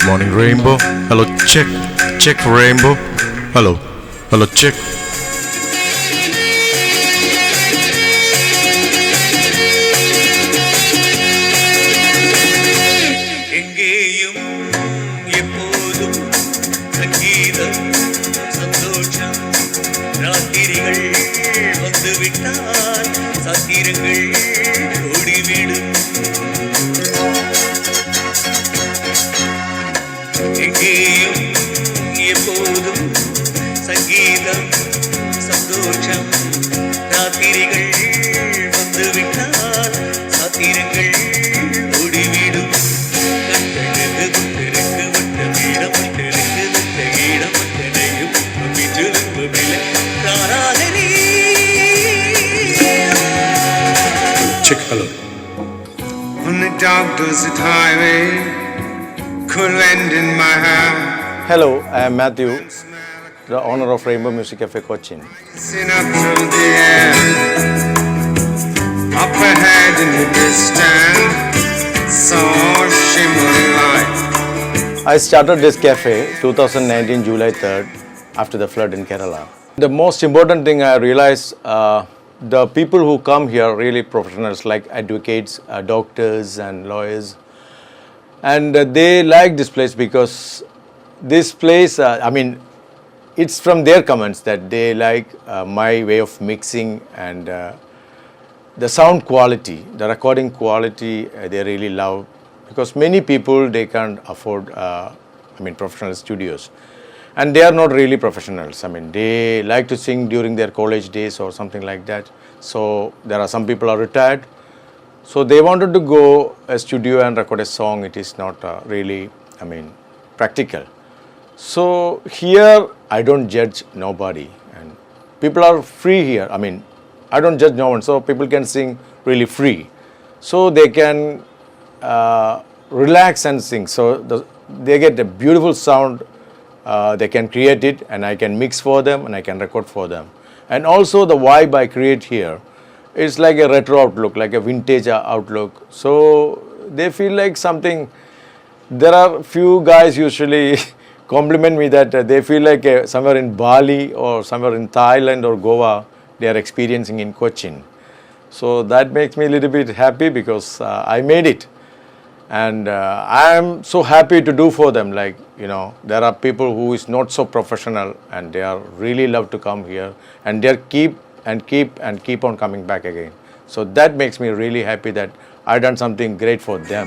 morning, Rainbow. Hello, check. Check, Rainbow. Hello. Hello, check. எங்கேயும் எப்போதும் சங்கீதம் சந்தோஷம் ராத்திரிகள் வந்துவிட்டால் சத்திரங்கள் ஓடிவிடும் எங்கேயும் எப்போதும் சங்கீதம் சந்தோஷம் ராத்திரிகள் வந்துவிட்டால் சத்திரங்கள் ஓடிவிடும் கண்களுக்கு முட்டிருக்கு வட்டமீடம் முட்டிருக்கு வெட்டகீடம் முட்டனையும் விட்டு விரும்பவில்லை காராதரி Check, hello. On the dark desert highway, cool wind in my hair. Hello, I am Matthew, the owner of Rainbow Music Cafe Cochin. Sing up through the air, up ahead in the distance, saw a shimmering light. I started this cafe 2019 July 3rd after the flood in Kerala. The most important thing I realized, the people who come here really professionals like advocates, doctors and lawyers, and they like this place because this place, it's from their comments that they like my way of mixing and the sound quality, the recording quality, they really love, because many people they can't afford professional studios, and they are not really professionals. They like to sing during their college days or something like that. So there are some people are retired, so they wanted to go a studio and record a song. It is not really practical. So here I don't judge nobody, and people are free here. I don't judge no one, so people can sing really free, so they can relax and sing. So they get a beautiful sound. They can create it, and I can mix for them, and I can record for them. And also the vibe I create here is like a retro outlook, like a vintage outlook. So they feel like something. There are few guys usually compliment me that they feel like somewhere in Bali or somewhere in Thailand or Goa they are experiencing in Cochin. So that makes me a little bit happy because I made it, and I am so happy to do for them. There are people who is not so professional, and they are really love to come here, and they keep on coming back again. So that makes me really happy that I done something great for them.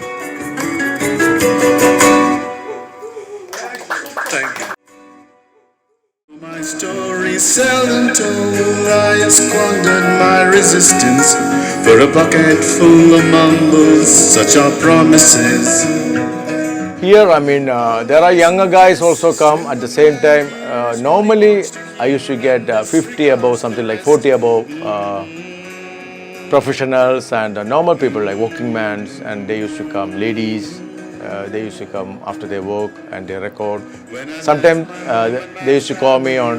My story seldom told, I have squandered my resistance for a pocket full of mumbles, such are promises. Here, there are younger guys also come at the same time. Normally, I used to get 50 above, something like 40 above professionals and normal people like working men, and they used to come, ladies. They used to come after their work and they record. Sometimes they used to call me on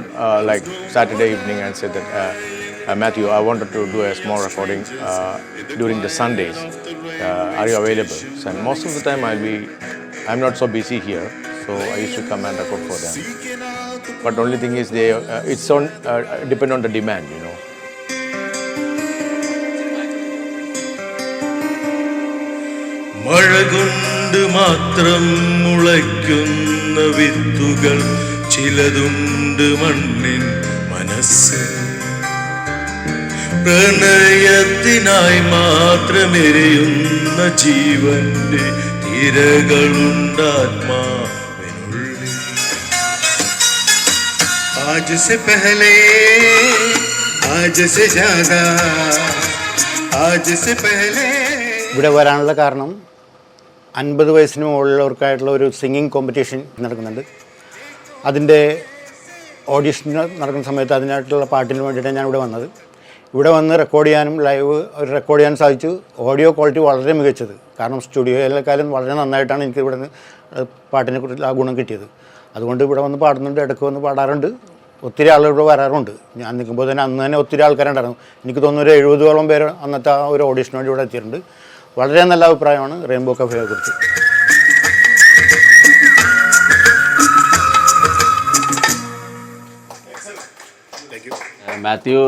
like Saturday evening and said that, Matthew, I wanted to do a small recording during the Sundays. Are you available? So most of the time I'm not so busy here, so I used to come and record for them. But only thing is it's on depend on the demand, മഴകൊണ്ട് മാത്രം മുളയ്ക്കുന്ന വിത്തുകൾ ചിലതുണ്ട് മണ്ണിൻ മനസ്സ് പ്രണയത്തിനായി മാത്രമെരിയുന്ന ജീവന്റെ തിരകളുണ്ടാത്മാവിനുള്ളിൽ आज से पहले आज से ज्यादा आज से पहले. ഇവിടെ വരാനുള്ള കാരണം 50 വയസ്സിന് മുകളിലുള്ളവർക്കായിട്ടുള്ള ഒരു സിംഗിങ് കോമ്പറ്റീഷൻ നടക്കുന്നുണ്ട്. അതിൻ്റെ ഓഡിഷൻ നടക്കുന്ന സമയത്ത് അതിനായിട്ടുള്ള പാട്ടിന് വേണ്ടിയിട്ടാണ് ഞാൻ ഇവിടെ വന്നത്. ഇവിടെ വന്ന് റെക്കോർഡ് ചെയ്യാനും ലൈവ് റെക്കോർഡ് ചെയ്യാൻ സാധിച്ചു. ഓഡിയോ ക്വാളിറ്റി വളരെ മികച്ചത്. കാരണം സ്റ്റുഡിയോയിലേക്കാളും വളരെ നന്നായിട്ടാണ് എനിക്ക് ഇവിടെ നിന്ന് പാട്ടിനെ കുറിച്ച് ആ ഗുണം കിട്ടിയത്. അതുകൊണ്ട് ഇവിടെ വന്ന് പാടുന്നുണ്ട്, ഇടയ്ക്ക് വന്ന് പാടാറുണ്ട്. ഒത്തിരി ആളുകൾ ഇവിടെ വരാറുണ്ട്. ഞാൻ നിൽക്കുമ്പോൾ അന്ന് തന്നെ ഒത്തിരി ആൾക്കാരുണ്ടായിരുന്നു. എനിക്ക് തോന്നുന്നു ഒരു 70ഓളം പേര് അന്നത്തെ ആ ഒരു ഓഡിഷന് വേണ്ടി ഇവിടെ എത്തിയിട്ടുണ്ട്. വളരെ നല്ല അഭിപ്രായമാണ് റെയിൻബോ കഫേയെ കുറിച്ച്. മാത്യു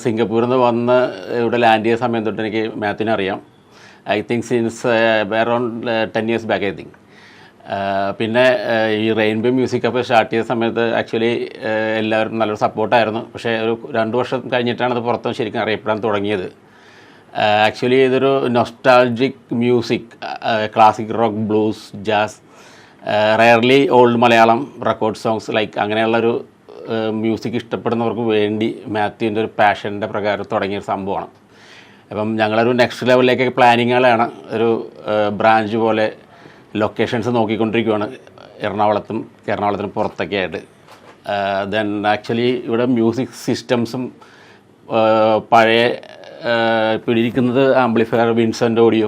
സിംഗപ്പൂരിൽ നിന്ന് വന്ന് ഇവിടെ ലാൻഡ് ചെയ്ത സമയം തൊട്ട് എനിക്ക് മാത്യുവിനെ അറിയാം. I think since around 10 years back I think. പിന്നെ ഈ റെയിൻബോ മ്യൂസിക് കഫേ സ്റ്റാർട്ട് ചെയ്ത സമയത്ത് ആക്ച്വലി എല്ലാവരും നല്ലൊരു സപ്പോർട്ടായിരുന്നു. പക്ഷേ ഒരു 2 വർഷം കഴിഞ്ഞിട്ടാണ് അത് പുറത്തും ശരിക്കും അറിയപ്പെടാൻ തുടങ്ങിയത്. ആക്ച്വലി ഇതൊരു nostalgic music, classic rock, blues, jazz, rarely old Malayalam record songs like അങ്ങനെയുള്ളൊരു മ്യൂസിക് ഇഷ്ടപ്പെടുന്നവർക്ക് വേണ്ടി മാത്യുവിൻ്റെ ഒരു പാഷൻ്റെ പ്രകാരം തുടങ്ങിയൊരു സംഭവമാണ്. അപ്പം ഞങ്ങളൊരു നെക്സ്റ്റ് ലെവലിലേക്ക് പ്ലാനിങ്ങുകളാണ്. ഒരു ബ്രാഞ്ച് പോലെ ലൊക്കേഷൻസ് നോക്കിക്കൊണ്ടിരിക്കുകയാണ് എറണാകുളത്തിന് പുറത്തൊക്കെ ആയിട്ട്. ദെൻ ആക്ച്വലി ഇവിടെ മ്യൂസിക് സിസ്റ്റംസും പഴയ ഇപ്പോൾ ഇരിക്കുന്നത് ആംപ്ലിഫയർ, വിൻസെൻ്റ് ഓഡിയോ,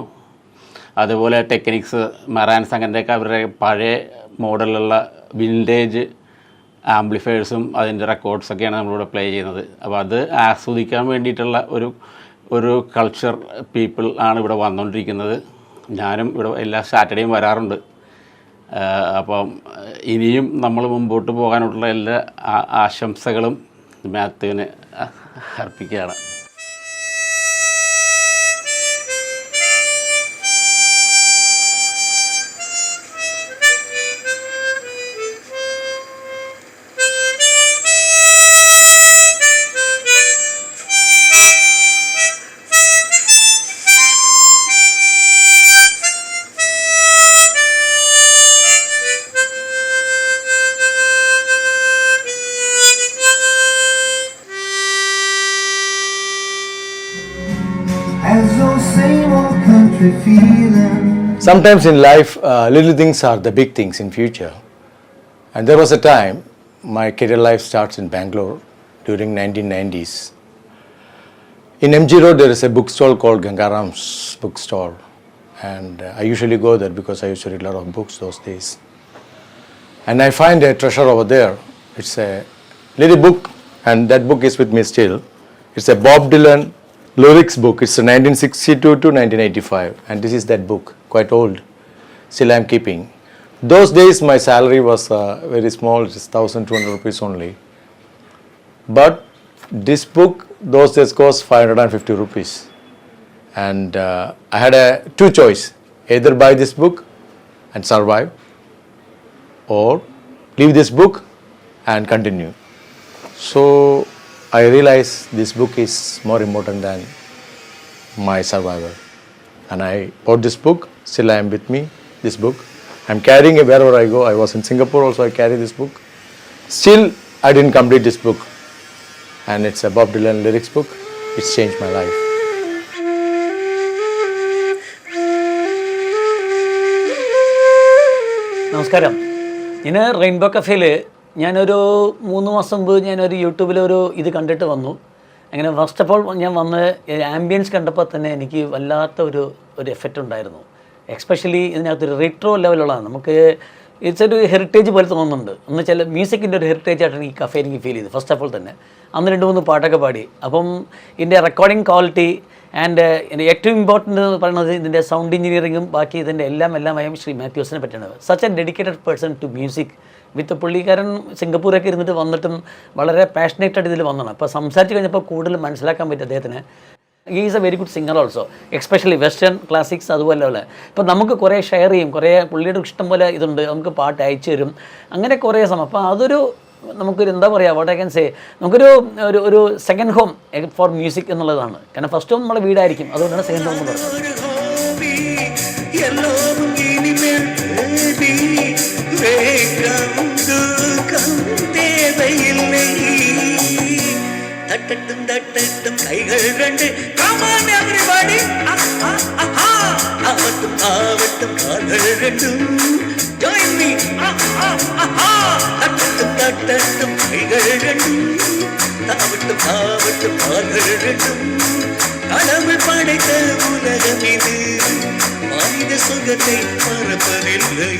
അതുപോലെ ടെക്നിക്സ്, മറാൻസ്, അങ്ങനെയൊക്കെ അവരുടെ പഴയ മോഡലുള്ള വിൻറ്റേജ് ആംപ്ലിഫയേഴ്സും അതിൻ്റെ റെക്കോർഡ്സൊക്കെയാണ് നമ്മളിവിടെ പ്ലേ ചെയ്യുന്നത്. അപ്പോൾ അത് ആസ്വദിക്കാൻ വേണ്ടിയിട്ടുള്ള ഒരു കൾച്ചർ പീപ്പിൾ ആണ് ഇവിടെ വന്നുകൊണ്ടിരിക്കുന്നത്. ഞാനും ഇവിടെ എല്ലാ സാറ്റർഡേയും വരാറുണ്ട്. അപ്പം ഇനിയും നമ്മൾ മുമ്പോട്ട് പോകാനുള്ള എല്ലാ ആശംസകളും മാത്യുവിന് അർപ്പിക്കുകയാണ്. Sometimes in life, little things are the big things in future. And there was a time, my career life starts in Bangalore during 1990s. In MG Road, there is a bookstall called Gangaram's bookstall. And I usually go there because I used to read a lot of books those days. And I find a treasure over there. It's a little book, and that book is with me still. It's a Bob Dylan lyrics book. It's a 1962 to 1985, and this is that book, quite old. Still I'm keeping. Those days my salary was very small, just 1,200 rupees only. But this book those days cost 550 rupees. And I had two choice, either buy this book and survive, or leave this book and continue. So I realized this book is more important than my survival. And I bought this book. Still I am with me, this book. I'm carrying it wherever I go. I was in Singapore also, I carry this book. Still, I didn't complete this book. And it's a Bob Dylan lyrics book. It's changed my life. നമസ്കാരം. ഞാൻ rainbow കഫേയിൽ ഞാനൊരു 3 മാസം മുമ്പ് ഞാനൊരു യൂട്യൂബിലൊരു ഇത് കണ്ടിട്ട് വന്നു. അങ്ങനെ ഫസ്റ്റ് ഓഫ് ഓൾ ഞാൻ വന്ന് ആംബിയൻസ് കണ്ടപ്പോൾ തന്നെ എനിക്ക് വല്ലാത്ത ഒരു എഫക്റ്റ് ഉണ്ടായിരുന്നു. എക്സ്പെഷ്യലി ഇതിനകത്തൊരു റെട്രോ ലെവലുള്ളതാണ്. നമുക്ക് ഇറ്റ്സ് ഒരു ഹെറിറ്റേജ് പോലെ തോന്നുന്നുണ്ട്. എന്ന് വെച്ചാൽ മ്യൂസിക്കിൻ്റെ ഒരു ഹെറിറ്റേജ് ആയിട്ടാണ് ഈ കഫേ എനിക്ക് ഫീൽ ചെയ്തത്. ഫസ്റ്റ് ഓഫ് ഓൾ തന്നെ അന്ന് 2-3 പാട്ടൊക്കെ പാടി. അപ്പം ഇതിൻ്റെ റെക്കോർഡിങ് ക്വാളിറ്റി ആൻഡ് ഏറ്റവും ഇമ്പോർട്ടൻ്റ് എന്ന് പറയുന്നത് ഇതിൻ്റെ സൗണ്ട് എഞ്ചിനീയറിങ്ങും ബാക്കി ഇതിൻ്റെ എല്ലാമായും ശ്രീ മാത്യൂസിനെ പറ്റിയാണ്. Such a dedicated person to music. With പുള്ളിക്കാരൻ സിംഗപ്പൂരൊക്കെ ഇരുന്നിട്ട് വന്നിട്ടും വളരെ പാഷനേറ്റായിട്ട് ഇതിൽ വന്നതാണ്. അപ്പോൾ സംസാരിച്ച് കഴിഞ്ഞപ്പോൾ കൂടുതൽ മനസ്സിലാക്കാൻ പറ്റും അദ്ദേഹത്തിന്. He is A very good singer also, especially western classics അതുപോലെ. ഇപ്പോൾ നമുക്ക് കുറേ ഷെയർ ചെയ്യും, കുറേ പുള്ളിയുടെ ഇഷ്ടം പോലെ ഇതുണ്ട്, നമുക്ക് പാട്ട് അയച്ചു തരും, അങ്ങനെ കുറേ സമയം. അപ്പോൾ അതൊരു നമുക്കൊരു എന്താ പറയുക, വാട്ട് ഐ ക്യാൻ സേ, നമുക്കൊരു ഒരു സെക്കൻഡ് ഹോം ഫോർ മ്യൂസിക് എന്നുള്ളതാണ്. കാരണം ഫസ്റ്റ് ഹോം നമ്മുടെ വീടായിരിക്കും, അതുകൊണ്ടാണ് സെക്കൻഡ് ഹോം എന്ന് പറയുന്നത്. தட்டட்டும் தட்டட்டும் கைகள் ரெண்டு, come on everybody, ஆவட்டும் ஆவட்டும் கால்கள் ரெண்டும், join me, தட்டட்டும் தட்டட்டும் கைகள் ரெண்டும், ஆவட்டும் ஆவட்டும் கால்கள் ரெண்டும், கடவுள் படைத்த உலகம் இது, மனித சுகத்தை மறப்பதில்லை.